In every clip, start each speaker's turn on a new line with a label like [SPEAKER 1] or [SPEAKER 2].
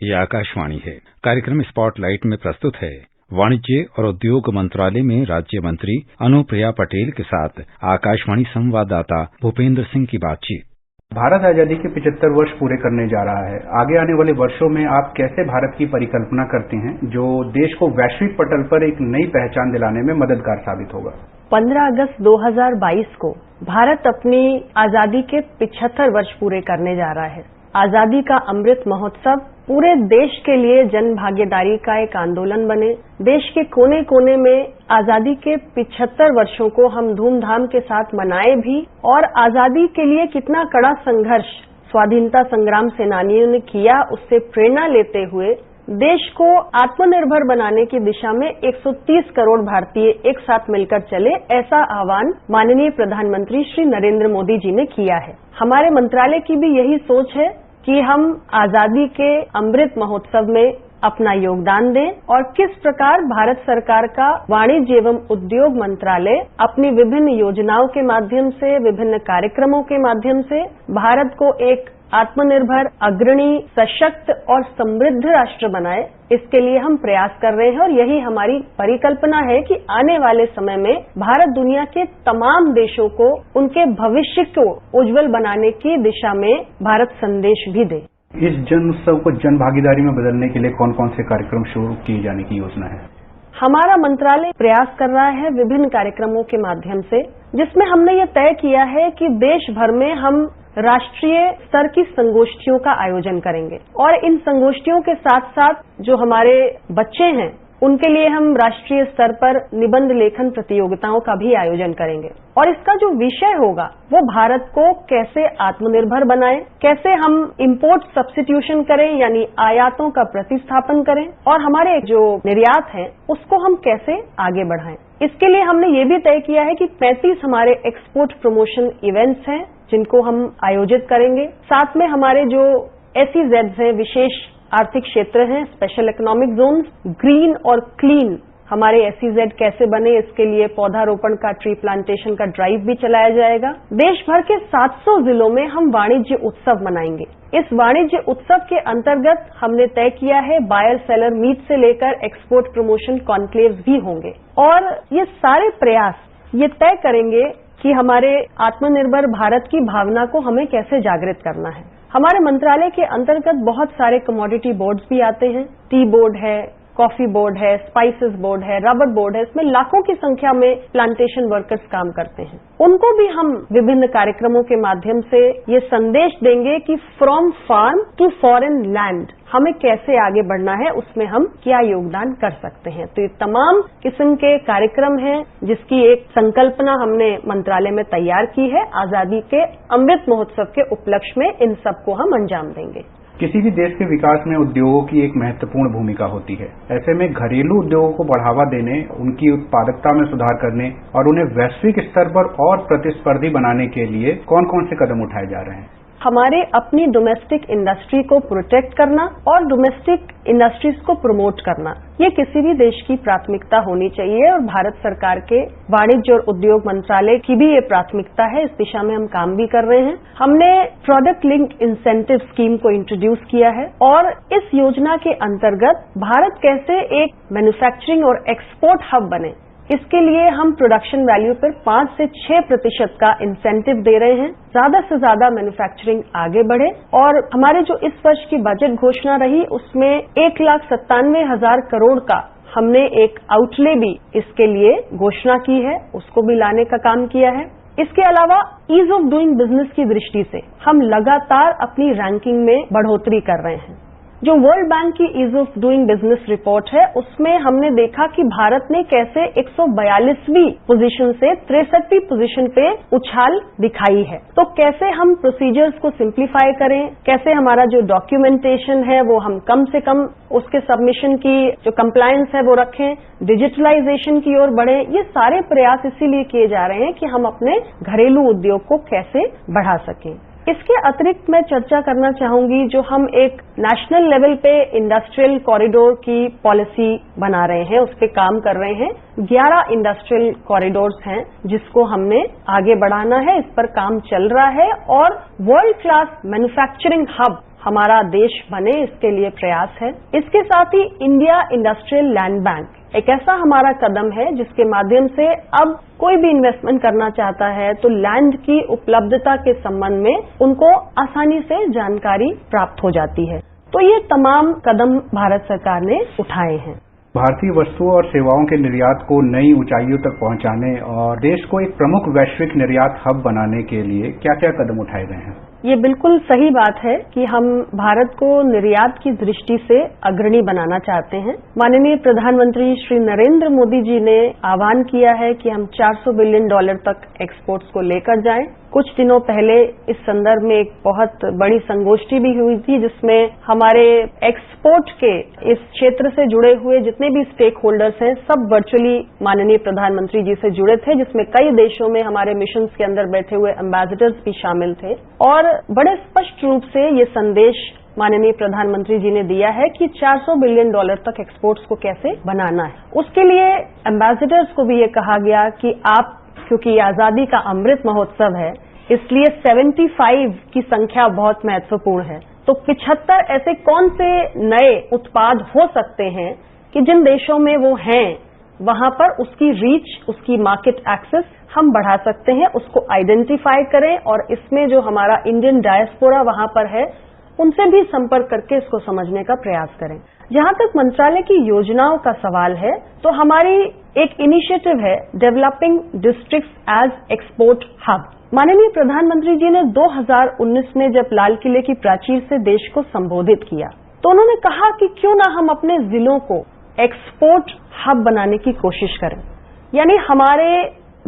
[SPEAKER 1] ये आकाशवाणी है। कार्यक्रम स्पॉटलाइट में प्रस्तुत है वाणिज्य और उद्योग मंत्रालय में राज्य मंत्री अनुप्रिया पटेल के साथ आकाशवाणी संवाददाता भूपेंद्र सिंह की बातचीत।
[SPEAKER 2] भारत आजादी के 75 वर्ष पूरे करने जा रहा है। आगे आने वाले वर्षों में आप कैसे भारत की परिकल्पना करते हैं जो देश को वैश्विक पटल पर एक नई पहचान दिलाने में मददगार साबित होगा?
[SPEAKER 3] 15 अगस्त 2022 को भारत अपनी आजादी के 75 वर्ष पूरे करने जा रहा है। आजादी का अमृत महोत्सव पूरे देश के लिए जन भागीदारी का एक आंदोलन बने। देश के कोने कोने में आजादी के 75 वर्षों को हम धूमधाम के साथ मनाए भी, और आजादी के लिए कितना कड़ा संघर्ष स्वाधीनता संग्राम सेनानियों ने किया, उससे प्रेरणा लेते हुए देश को आत्मनिर्भर बनाने की दिशा में 130 करोड़ भारतीय एक साथ मिलकर चले, ऐसा आह्वान माननीय प्रधानमंत्री श्री नरेंद्र मोदी जी ने किया है। हमारे मंत्रालय की भी यही सोच है कि हम आजादी के अमृत महोत्सव में अपना योगदान दें और किस प्रकार भारत सरकार का वाणिज्य एवं उद्योग मंत्रालय अपनी विभिन्न योजनाओं के माध्यम से, विभिन्न कार्यक्रमों के माध्यम से भारत को एक आत्मनिर्भर, अग्रणी, सशक्त और समृद्ध राष्ट्र बनाए, इसके लिए हम प्रयास कर रहे हैं। और यही हमारी परिकल्पना है कि आने वाले समय में भारत दुनिया के तमाम देशों को उनके भविष्य को उज्जवल बनाने की दिशा में भारत संदेश भी दे।
[SPEAKER 2] इस जन उत्सव को जन भागीदारी में बदलने के लिए कौन कौन से कार्यक्रम शुरू किए जाने की योजना है?
[SPEAKER 3] हमारा मंत्रालय प्रयास कर रहा है विभिन्न कार्यक्रमों के माध्यम से, जिसमें हमने ये तय किया है कि देश भर में हम राष्ट्रीय स्तर की संगोष्ठियों का आयोजन करेंगे, और इन संगोष्ठियों के साथ साथ जो हमारे बच्चे हैं उनके लिए हम राष्ट्रीय स्तर पर निबंध लेखन प्रतियोगिताओं का भी आयोजन करेंगे। और इसका जो विषय होगा वो भारत को कैसे आत्मनिर्भर बनाए, कैसे हम इंपोर्ट सब्स्टिट्यूशन करें यानी आयातों का प्रतिस्थापन करें, और हमारे जो निर्यात है उसको हम कैसे आगे बढ़ाएं। इसके लिए हमने ये भी तय किया है कि 35 हमारे एक्सपोर्ट प्रमोशन इवेंट्स हैं जिनको हम आयोजित करेंगे। साथ में हमारे जो SEZs हैं, विशेष आर्थिक क्षेत्र हैं, स्पेशल इकोनॉमिक जोन्स, ग्रीन और क्लीन हमारे SEZ कैसे बने, इसके लिए पौधारोपण का, ट्री प्लांटेशन का ड्राइव भी चलाया जाएगा। देश भर के 700 जिलों में हम वाणिज्य उत्सव मनाएंगे। इस वाणिज्य उत्सव के अंतर्गत हमने तय किया है बायर सेलर मीट से लेकर एक्सपोर्ट प्रमोशन कॉन्क्लेव्स भी होंगे, और ये सारे प्रयास ये तय करेंगे कि हमारे आत्मनिर्भर भारत की भावना को हमें कैसे जागृत करना है। हमारे मंत्रालय के अंतर्गत बहुत सारे कमोडिटी बोर्ड्स भी आते हैं। टी बोर्ड है, कॉफी बोर्ड है, स्पाइसेस बोर्ड है, रबर बोर्ड है, इसमें लाखों की संख्या में प्लांटेशन वर्कर्स काम करते हैं। उनको भी हम विभिन्न कार्यक्रमों के माध्यम से ये संदेश देंगे कि from farm to foreign land हमें कैसे आगे बढ़ना है, उसमें हम क्या योगदान कर सकते हैं। तो ये तमाम किस्म के कार्यक्रम हैं जिसकी एक संकल्पना हमने मंत्रालय में तैयार की है। आजादी के अमृत महोत्सव के उपलक्ष्य में इन सबको हम अंजाम देंगे।
[SPEAKER 2] किसी भी देश के विकास में उद्योगों की एक महत्वपूर्ण भूमिका होती है। ऐसे में घरेलू उद्योगों को बढ़ावा देने, उनकी उत्पादकता में सुधार करने और उन्हें वैश्विक स्तर पर और प्रतिस्पर्धी बनाने के लिए कौन कौन से कदम उठाए जा रहे हैं?
[SPEAKER 3] हमारे अपनी डोमेस्टिक इंडस्ट्री को प्रोटेक्ट करना और डोमेस्टिक इंडस्ट्रीज को प्रमोट करना, ये किसी भी देश की प्राथमिकता होनी चाहिए, और भारत सरकार के वाणिज्य और उद्योग मंत्रालय की भी ये प्राथमिकता है। इस दिशा में हम काम भी कर रहे हैं। हमने प्रोडक्ट लिंक्ड इंसेंटिव स्कीम को इंट्रोड्यूस किया है, और इस योजना के अंतर्गत भारत कैसे एक मैन्युफैक्चरिंग और एक्सपोर्ट हब बने, इसके लिए हम प्रोडक्शन वैल्यू पर 5 से 6% का इंसेंटिव दे रहे हैं। ज्यादा से ज्यादा मैन्युफैक्चरिंग आगे बढ़े, और हमारे जो इस वर्ष की बजट घोषणा रही उसमें 1,97,000 करोड़ का हमने एक आउटले भी इसके लिए घोषणा की है, उसको भी लाने का काम किया है। इसके अलावा ईज ऑफ डूइंग बिजनेस की दृष्टि से हम लगातार अपनी रैंकिंग में बढ़ोतरी कर रहे हैं। जो वर्ल्ड बैंक की ease of doing business report है उसमें हमने देखा कि भारत ने कैसे 142वीं पोजीशन से 63वीं पोजीशन पे उछाल दिखाई है। तो कैसे हम प्रोसीजर्स को सिंप्लीफाई करें, कैसे हमारा जो डॉक्यूमेंटेशन है वो हम कम से कम उसके सबमिशन की जो कंप्लायंस है वो रखें, डिजिटलाइजेशन की ओर बढ़े, ये सारे प्रयास इसीलिए किए जा रहे हैं कि हम अपने घरेलू उद्योग को कैसे बढ़ा सकें। इसके अतिरिक्त मैं चर्चा करना चाहूंगी, जो हम एक नेशनल लेवल पे इंडस्ट्रियल कॉरिडोर की पॉलिसी बना रहे हैं, उस पे काम कर रहे हैं। 11 इंडस्ट्रियल कॉरिडोर्स हैं जिसको हमने आगे बढ़ाना है, इस पर काम चल रहा है, और वर्ल्ड क्लास मैन्युफैक्चरिंग हब हमारा देश बने, इसके लिए प्रयास है। इसके साथ ही इंडिया इंडस्ट्रियल लैंड बैंक एक ऐसा हमारा कदम है जिसके माध्यम से अब कोई भी इन्वेस्टमेंट करना चाहता है तो लैंड की उपलब्धता के संबंध में उनको आसानी से जानकारी प्राप्त हो जाती है। तो ये तमाम कदम भारत सरकार ने उठाए हैं।
[SPEAKER 2] भारतीय वस्तुओं और सेवाओं के निर्यात को नई ऊंचाइयों तक पहुंचाने और देश को एक प्रमुख वैश्विक निर्यात हब बनाने के लिए क्या क्या कदम उठाए गए हैं?
[SPEAKER 3] ये बिल्कुल सही बात है कि हम भारत को निर्यात की दृष्टि से अग्रणी बनाना चाहते हैं। माननीय प्रधानमंत्री श्री नरेंद्र मोदी जी ने आह्वान किया है कि हम $400 बिलियन तक एक्सपोर्ट्स को लेकर जाएं। कुछ दिनों पहले इस संदर्भ में एक बहुत बड़ी संगोष्ठी भी हुई थी जिसमें हमारे एक्सपोर्ट के इस क्षेत्र से जुड़े हुए जितने भी स्टेक होल्डर्स हैं सब वर्चुअली माननीय प्रधानमंत्री जी से जुड़े थे, जिसमें कई देशों में हमारे मिशंस के अंदर बैठे हुए एम्बेसडर्स भी शामिल थे और बड़े स्पष्ट रूप से ये संदेश माननीय प्रधानमंत्री जी ने दिया है कि $400 बिलियन तक एक्सपोर्ट्स को कैसे बनाना है। उसके लिए एम्बेसडर्स को भी ये कहा गया कि आप, क्योंकि आजादी का अमृत महोत्सव है, इसलिए 75 की संख्या बहुत महत्वपूर्ण है। तो 75 ऐसे कौन से नए उत्पाद हो सकते हैं कि जिन देशों में वो हैं वहां पर उसकी रीच, उसकी मार्केट एक्सेस हम बढ़ा सकते हैं, उसको आइडेंटिफाई करें और इसमें जो हमारा इंडियन डायस्पोरा वहां पर है उनसे भी संपर्क करके इसको समझने का प्रयास करें। जहां तक मंत्रालय की योजनाओं का सवाल है तो हमारी एक इनिशिएटिव है developing districts as export hub. माननीय प्रधानमंत्री जी ने 2019 में जब लाल किले की प्राचीर से देश को संबोधित किया तो उन्होंने कहा कि क्यों ना हम अपने जिलों को एक्सपोर्ट हब बनाने की कोशिश करें। यानी हमारे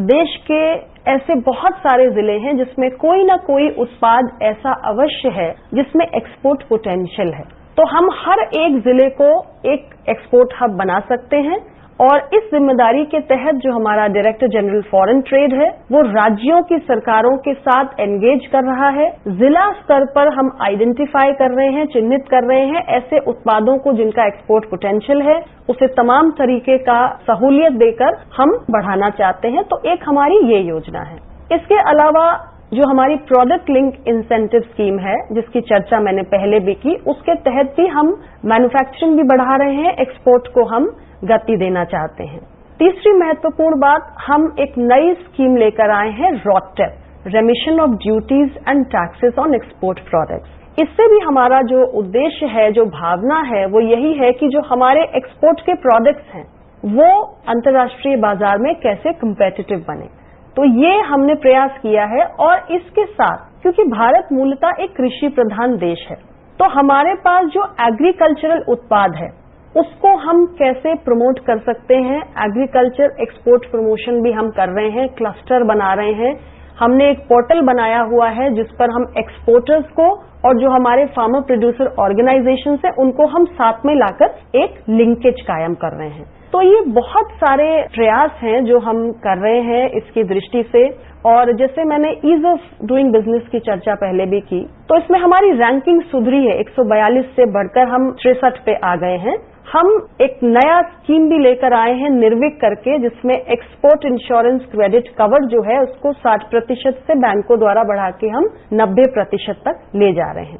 [SPEAKER 3] देश के ऐसे बहुत सारे जिले हैं जिसमें कोई ना कोई उत्पाद ऐसा अवश्य है जिसमें एक्सपोर्ट पोटेंशियल है, तो हम हर एक जिले को एक एक्सपोर्ट हब बना सकते हैं। और इस जिम्मेदारी के तहत जो हमारा डायरेक्टर जनरल फॉरेन ट्रेड है वो राज्यों की सरकारों के साथ एंगेज कर रहा है। जिला स्तर पर हम आइडेंटिफाई कर रहे हैं, चिन्हित कर रहे हैं ऐसे उत्पादों को जिनका एक्सपोर्ट पोटेंशियल है, उसे तमाम तरीके का सहूलियत देकर हम बढ़ाना चाहते हैं। तो एक हमारी ये योजना है। इसके अलावा जो हमारी प्रोडक्ट लिंक इंसेंटिव स्कीम है जिसकी चर्चा मैंने पहले भी की, उसके तहत भी हम मैन्युफैक्चरिंग भी बढ़ा रहे हैं, एक्सपोर्ट को हम गति देना चाहते हैं। तीसरी महत्वपूर्ण बात, हम एक नई स्कीम लेकर आए हैं RoDTEP, remission of duties and taxes on export products. इससे भी हमारा जो उद्देश्य है, जो भावना है वो यही है कि जो हमारे एक्सपोर्ट के प्रोडक्ट्स हैं वो अंतर्राष्ट्रीय बाजार में कैसे कम्पेटिटिव बने। तो ये हमने प्रयास किया है। और इसके साथ क्योंकि भारत मूलतः एक कृषि प्रधान देश है तो हमारे पास जो एग्रीकल्चरल उत्पाद है उसको हम कैसे प्रमोट कर सकते हैं। एग्रीकल्चर एक्सपोर्ट प्रमोशन भी हम कर रहे हैं, क्लस्टर बना रहे हैं। हमने एक पोर्टल बनाया हुआ है जिस पर हम एक्सपोर्टर्स को और जो हमारे फार्मर प्रोड्यूसर ऑर्गेनाइजेशन है उनको हम साथ में लाकर एक लिंकेज कायम कर रहे हैं। तो ये बहुत सारे प्रयास हैं जो हम कर रहे हैं इसकी दृष्टि से। और जैसे मैंने ईज ऑफ डूइंग बिजनेस की चर्चा पहले भी की तो इसमें हमारी रैंकिंग सुधरी है, 142 से बढ़कर हम 63 पे आ गए हैं। हम एक नया स्कीम भी लेकर आए हैं निर्विक करके, जिसमें एक्सपोर्ट इंश्योरेंस क्रेडिट कवर जो है उसको 60% से बैंकों द्वारा बढ़ा के हम 90% तक ले जा रहे हैं।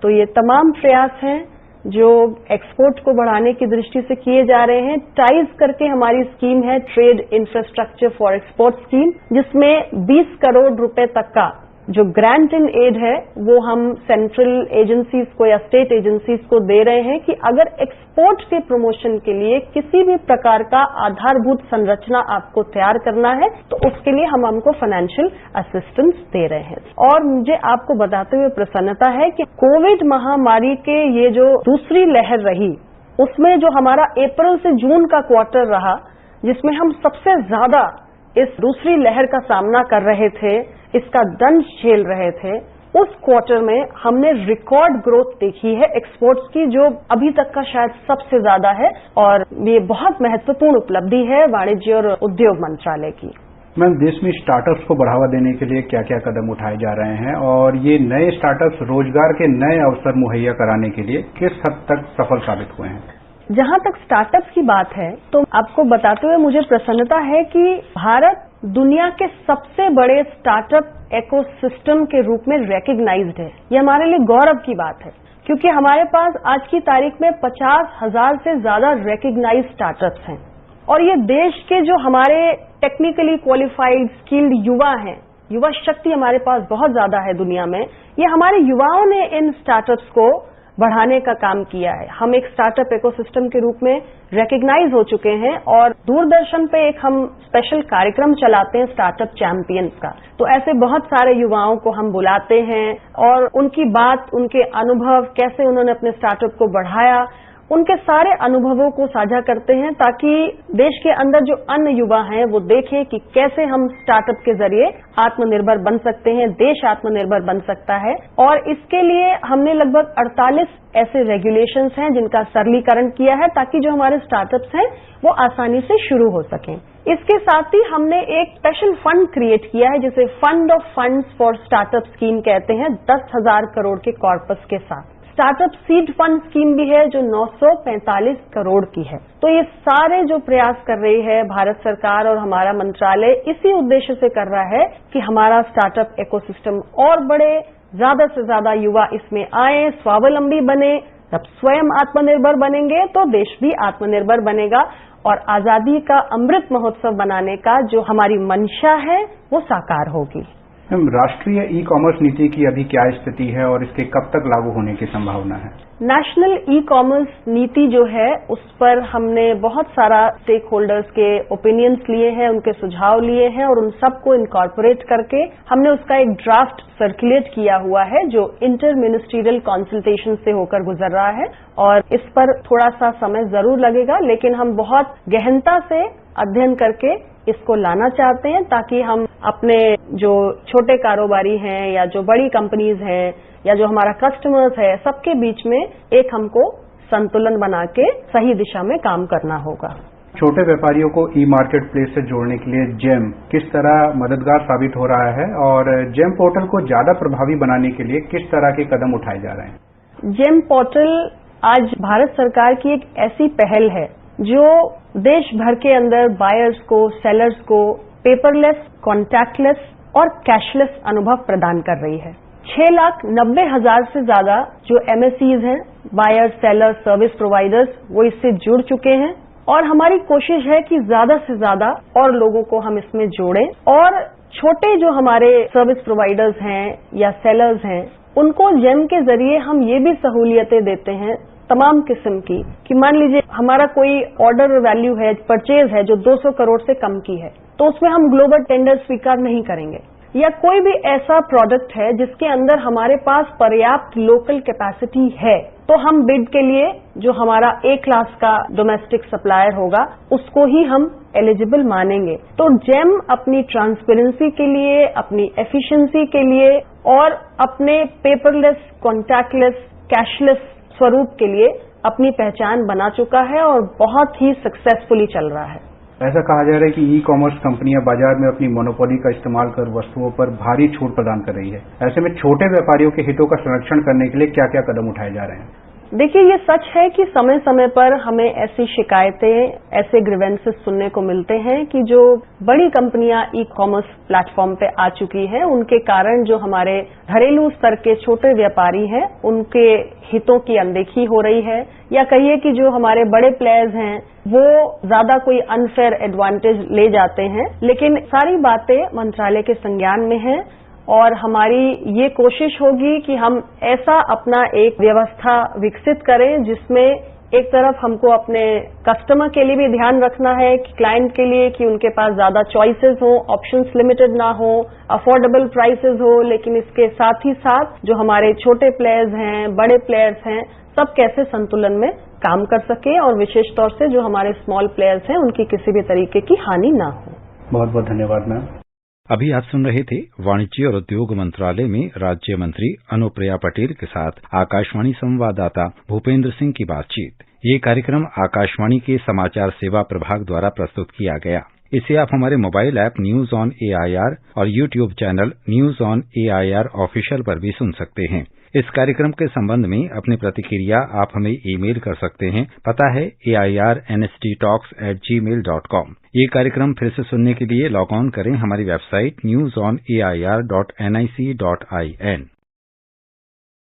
[SPEAKER 3] तो ये तमाम प्रयास हैं जो एक्सपोर्ट को बढ़ाने की दृष्टि से किए जा रहे हैं। टाइज करके हमारी स्कीम है trade infrastructure for export scheme, जिसमें 20 करोड़ रुपए तक का जो ग्रांट इन एड है वो हम सेंट्रल एजेंसीज को या स्टेट एजेंसीज को दे रहे हैं कि अगर एक्सपोर्ट के प्रमोशन के लिए किसी भी प्रकार का आधारभूत संरचना आपको तैयार करना है तो उसके लिए हम हमको फाइनेंशियल असिस्टेंस दे रहे हैं। और मुझे आपको बताते हुए प्रसन्नता है कि कोविड महामारी के ये जो दूसरी लहर रही उसमें जो हमारा अप्रैल से जून का क्वार्टर रहा जिसमें हम सबसे ज्यादा इस दूसरी लहर का सामना कर रहे थे, इसका दंश झेल रहे थे, उस क्वार्टर में हमने रिकॉर्ड ग्रोथ देखी है एक्सपोर्ट्स की जो अभी तक का शायद सबसे ज्यादा है। और ये बहुत महत्वपूर्ण उपलब्धि है वाणिज्य और उद्योग मंत्रालय की।
[SPEAKER 2] मैम, देश में स्टार्टअप्स को बढ़ावा देने के लिए क्या क्या कदम उठाए जा रहे हैं और ये नए स्टार्टअप्स रोजगार के नए अवसर मुहैया कराने के लिए किस हद तक सफल साबित हुए हैं?
[SPEAKER 3] जहां तक स्टार्टअप्स की बात है तो आपको बताते हुए मुझे प्रसन्नता है कि भारत दुनिया के सबसे बड़े स्टार्टअप इकोसिस्टम के रूप में रिकॉग्नाइज्ड है। ये हमारे लिए गौरव की बात है क्योंकि हमारे पास आज की तारीख में 50,000 से ज्यादा रिकग्नाइज्ड स्टार्टअप्स हैं और ये देश के जो हमारे टेक्निकली क्वालिफाइड स्किल्ड युवा हैं, युवा शक्ति हमारे पास बहुत ज्यादा है दुनिया में, ये हमारे युवाओं ने इन स्टार्टअप्स को बढ़ाने का काम किया है। हम एक स्टार्टअप इकोसिस्टम के रूप में रिकग्नाइज हो चुके हैं और दूरदर्शन पे एक हम स्पेशल कार्यक्रम चलाते हैं स्टार्टअप चैंपियंस का। तो ऐसे बहुत सारे युवाओं को हम बुलाते हैं और उनकी बात, उनके अनुभव, कैसे उन्होंने अपने स्टार्टअप को बढ़ाया, उनके सारे अनुभवों को साझा करते हैं ताकि देश के अंदर जो अन्य युवा हैं वो देखें कि कैसे हम स्टार्टअप के जरिए आत्मनिर्भर बन सकते हैं, देश आत्मनिर्भर बन सकता है। और इसके लिए हमने लगभग 48 ऐसे रेगुलेशंस हैं जिनका सरलीकरण किया है ताकि जो हमारे स्टार्टअप्स हैं वो आसानी से शुरू हो सकें। इसके साथ ही हमने एक स्पेशल फंड क्रिएट किया है जिसे fund of funds for startup scheme कहते हैं, 10,000 करोड़ के कॉर्पस के साथ। स्टार्टअप सीड फंड स्कीम भी है जो 945 करोड़ की है। तो ये सारे जो प्रयास कर रही है भारत सरकार और हमारा मंत्रालय इसी उद्देश्य से कर रहा है कि हमारा स्टार्टअप इकोसिस्टम और बढ़े, ज्यादा से ज्यादा युवा इसमें आए, स्वावलंबी बने। जब स्वयं आत्मनिर्भर बनेंगे तो देश भी आत्मनिर्भर बनेगा और आजादी का अमृत महोत्सव बनाने का जो हमारी मंशा है वो साकार होगी।
[SPEAKER 2] राष्ट्रीय ई कॉमर्स नीति की अभी क्या स्थिति है और इसके कब तक लागू होने की संभावना है?
[SPEAKER 3] नेशनल ई कॉमर्स नीति जो है उस पर हमने बहुत सारा स्टेक होल्डर्स के ओपिनियंस लिए हैं, उनके सुझाव लिए हैं और उन सबको इनकॉर्पोरेट करके हमने उसका एक ड्राफ्ट सर्कुलेट किया हुआ है जो इंटर मिनिस्ट्रियल कंसल्टेशन से होकर गुजर रहा है। और इस पर थोड़ा सा समय जरूर लगेगा लेकिन हम बहुत गहनता से अध्ययन करके इसको लाना चाहते हैं ताकि हम अपने जो छोटे कारोबारी हैं या जो बड़ी कंपनीज हैं या जो हमारा कस्टमर्स है सबके बीच में एक हमको संतुलन बना के सही दिशा में काम करना होगा।
[SPEAKER 2] छोटे व्यापारियों को ई मार्केट प्लेस से जोड़ने के लिए जेम किस तरह मददगार साबित हो रहा है और जेम पोर्टल को ज्यादा प्रभावी बनाने के लिए किस तरह के कदम उठाए जा रहे हैं?
[SPEAKER 3] जेम पोर्टल आज भारत सरकार की एक ऐसी पहल है जो देश भर के अंदर बायर्स को, सेलर्स को पेपरलेस, कॉन्टैक्टलेस और कैशलेस अनुभव प्रदान कर रही है। 6,90,000 से ज्यादा जो एमएससीज हैं, बायर्स, सेलर्स, सर्विस प्रोवाइडर्स, वो इससे जुड़ चुके हैं और हमारी कोशिश है कि ज्यादा से ज्यादा और लोगों को हम इसमें जोड़ें और छोटे जो हमारे सर्विस प्रोवाइडर्स हैं या सेलर्स हैं उनको जेम के जरिए हम ये भी सहूलियतें देते हैं तमाम किस्म की कि मान लीजिए हमारा कोई ऑर्डर वैल्यू है, परचेज है जो 200 करोड़ से कम की है तो उसमें हम ग्लोबल टेंडर स्वीकार नहीं करेंगे। या कोई भी ऐसा प्रोडक्ट है जिसके अंदर हमारे पास पर्याप्त लोकल कैपेसिटी है तो हम बिड के लिए जो हमारा ए क्लास का डोमेस्टिक सप्लायर होगा उसको ही हम एलिजिबल मानेंगे। तो जेम अपनी ट्रांसपेरेंसी के लिए, अपनी एफिशिएंसी के लिए और अपने पेपरलेस, कॉन्टैक्टलेस, कैशलेस स्वरूप के लिए अपनी पहचान बना चुका है और बहुत ही सक्सेसफुली चल रहा है।
[SPEAKER 2] ऐसा कहा जा रहा है कि ई कॉमर्स कंपनियां बाजार में अपनी मोनोपोली का इस्तेमाल कर वस्तुओं पर भारी छूट प्रदान कर रही है। ऐसे में छोटे व्यापारियों के हितों का संरक्षण करने के लिए क्या क्या कदम उठाए जा रहे हैं?
[SPEAKER 3] देखिए, ये सच है कि समय समय पर हमें ऐसी शिकायतें, ऐसे ग्रीवेंसेस सुनने को मिलते हैं कि जो बड़ी कंपनियां ई कॉमर्स प्लेटफॉर्म पे आ चुकी हैं उनके कारण जो हमारे घरेलू स्तर के छोटे व्यापारी हैं उनके हितों की अनदेखी हो रही है या कहिए कि जो हमारे बड़े प्लेयर्स हैं वो ज्यादा कोई अनफेयर एडवांटेज ले जाते हैं। लेकिन सारी बातें मंत्रालय के संज्ञान में हैं और हमारी ये कोशिश होगी कि हम ऐसा अपना एक व्यवस्था विकसित करें जिसमें एक तरफ हमको अपने कस्टमर के लिए भी ध्यान रखना है कि क्लाइंट के लिए कि उनके पास ज्यादा चॉइसेस हो, ऑप्शंस लिमिटेड ना हो, अफोर्डेबल प्राइसेस हो, लेकिन इसके साथ ही साथ जो हमारे छोटे प्लेयर्स हैं, बड़े प्लेयर्स हैं, सब कैसे संतुलन में काम कर सके और विशेष तौर से जो हमारे स्मॉल प्लेयर्स हैं उनकी किसी भी तरीके की हानि ना हो।
[SPEAKER 2] बहुत बहुत धन्यवाद मैम।
[SPEAKER 1] अभी आप सुन रहे थे वाणिज्य और उद्योग मंत्रालय में राज्य मंत्री अनुप्रिया पटेल के साथ आकाशवाणी संवाददाता भूपेंद्र सिंह की बातचीत। ये कार्यक्रम आकाशवाणी के समाचार सेवा प्रभाग द्वारा प्रस्तुत किया गया। इसे आप हमारे mobile app news on AIR और YouTube channel news on AIR official पर भी सुन सकते हैं। इस कार्यक्रम के संबंध में अपनी प्रतिक्रिया आप हमें ईमेल कर सकते हैं। पता है airnsttalks@gmail.com। ये कार्यक्रम फिर से सुनने के लिए लॉग ऑन करें हमारी वेबसाइट newsonair.nic.in।